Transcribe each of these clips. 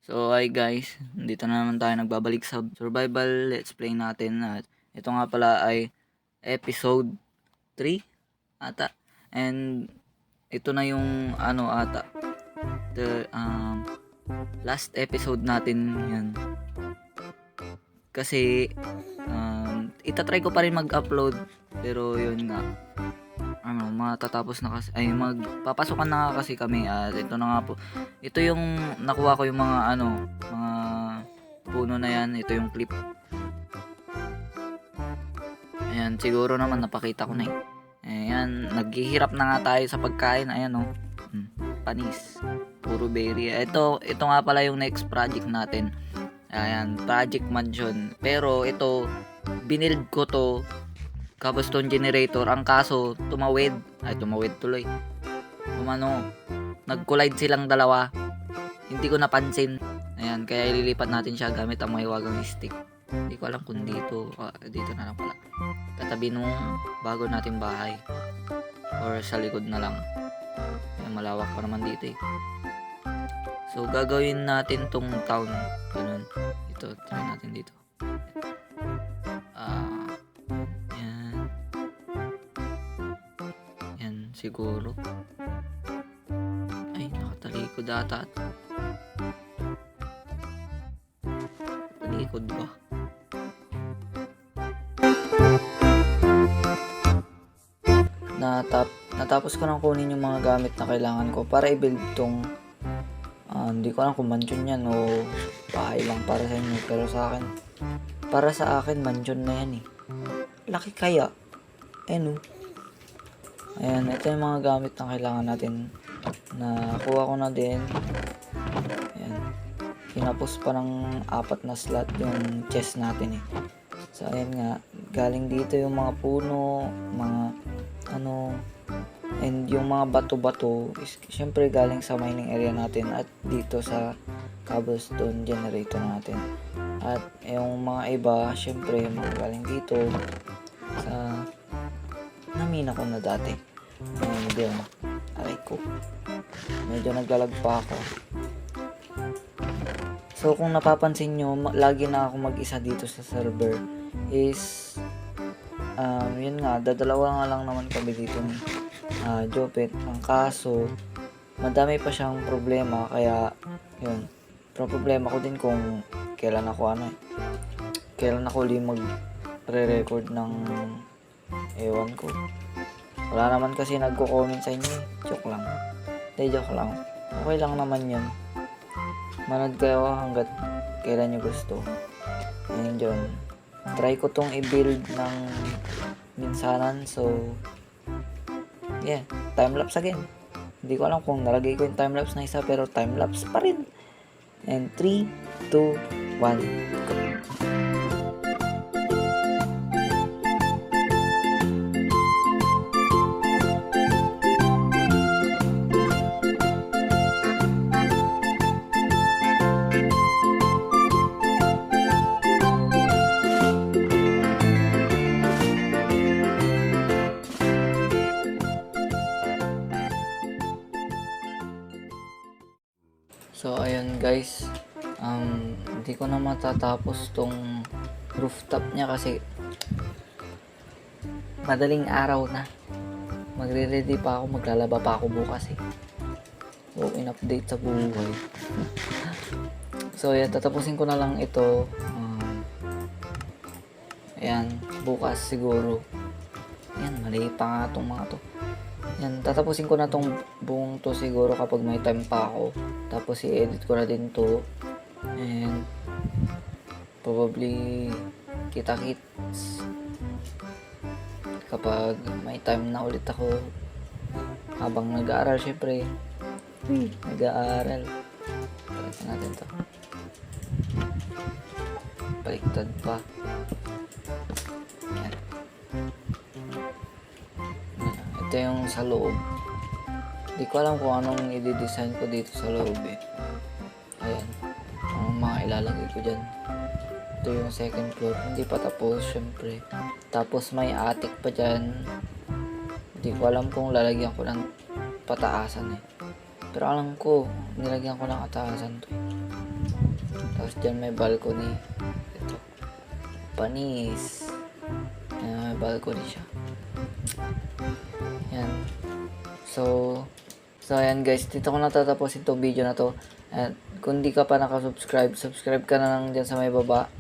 So, hi guys, dito na naman tayo nagbabalik sa survival let's play natin at ito nga pala ay episode 3 ata. And ito na yung ata the last episode natin yan. Kasi itatry ko pa rin mag-upload pero yun nga matatapos na kasi ay magpapasokan na nga kasi kami at ito na nga po. Ito yung nakuha ko yung mga mga puno na yan. Ito yung clip. Ayan, siguro naman napakita ko na eh. Ayan, naghihirap na nga tayo sa pagkain. Ayan panis. Puro berry. Ito nga pala yung next project natin. Ayan, Project Mansion. Pero ito, binild ko to cobblestone generator. Ang kaso, tumawid tuloy. Nag-collide silang dalawa. Hindi ko napansin. Ayan, kaya ililipat natin siya gamit ang mahiwagang stick. Hindi ko alam kung dito. Dito na lang pala. Katabi nung bago nating bahay. Or sa likod na lang. Ayan, malawak pa naman dito eh. So, gagawin natin tong town. Ganun. Ito, try natin dito. Siguro. Ay, nakatalikod ata. Talikod ba? Natapos ko nang kunin yung mga gamit na kailangan ko para i-build tong hindi ko alam kung mansion yan o bahay lang para sa inyo, pero para sa akin mansion na yan eh. Laki kaya. Ayan, ito yung mga gamit na kailangan natin. Nakuha ko na din. Ayan. Kinapos pa ng 4 na slot yung chest natin eh. So, ayan nga. Galing dito yung mga puno, mga and yung mga bato-bato is syempre galing sa mining area natin at dito sa cobblestone generator natin. At yung mga iba, syempre, mga galing dito sa namina ko na dati. Medyo aray ko. Medyo naglalag pa ako. So kung napapansin nyo, lagi na ako mag-isa dito sa server is yun nga, dadalawa nga lang naman kami dito ni Jopet. Ang kaso, madami pa siyang problema kaya yun. Pero problema ko din kung kailan ako kailan ako ulit mag-re-record ng ewan ko. Wala naman kasi nagko-comment sa inyo. Joke lang. Joke lang. Okay lang naman yun. Manood kayo hanggat kailan nyo gusto. Ayun dyan. Try ko tong i-build ng minsanan. So, yeah. Time-lapse again. Hindi ko alam kung nalagay ko yung time-lapse na isa pero time-lapse pa rin. And 3, 2, 1, go. So, ayun guys. Hindi ko na matatapos tong rooftop niya kasi madaling araw na. Magre-ready pa ako, maglalaba pa ako bukas eh. So, in-update sa buhay. So, ayan, tatapusin ko na lang ito. Ayan, bukas siguro. Ayan, mali pa nga itong mga to. Yan, tatapusin ko na tong buong to siguro kapag may time pa ako. Tapos i-edit ko na din to. And probably kita-kits kapag may time na ulit ako habang nag-aaral syempre. Nag-aaral. Balikan natin to. Baliktad pa. Yan. Ito yung sa loob. Hindi ko alam kung anong i-design ko dito sa loob eh. Ayan. Ang mga ilalagay ko dyan. Ito yung second floor. Hindi pa tapos syempre. Tapos may attic pa dyan. Hindi ko alam kung lalagyan ko ng pataasan eh. Pero alam ko, nilagyan ko ng ataasan to eh. dyan may balcony. Ito. Panis. Ayan, may balcony siya. Yan. So ayan guys, dito ko natatapusin itong video na to. At kung di ka pa nakasubscribe, subscribe ka na lang dyan sa may baba.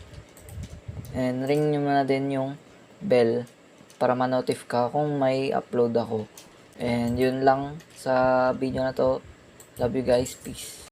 And ring nyo na din yung bell para ma-notify ka kung may upload ako. And yun lang sa video na to. Love you guys. Peace.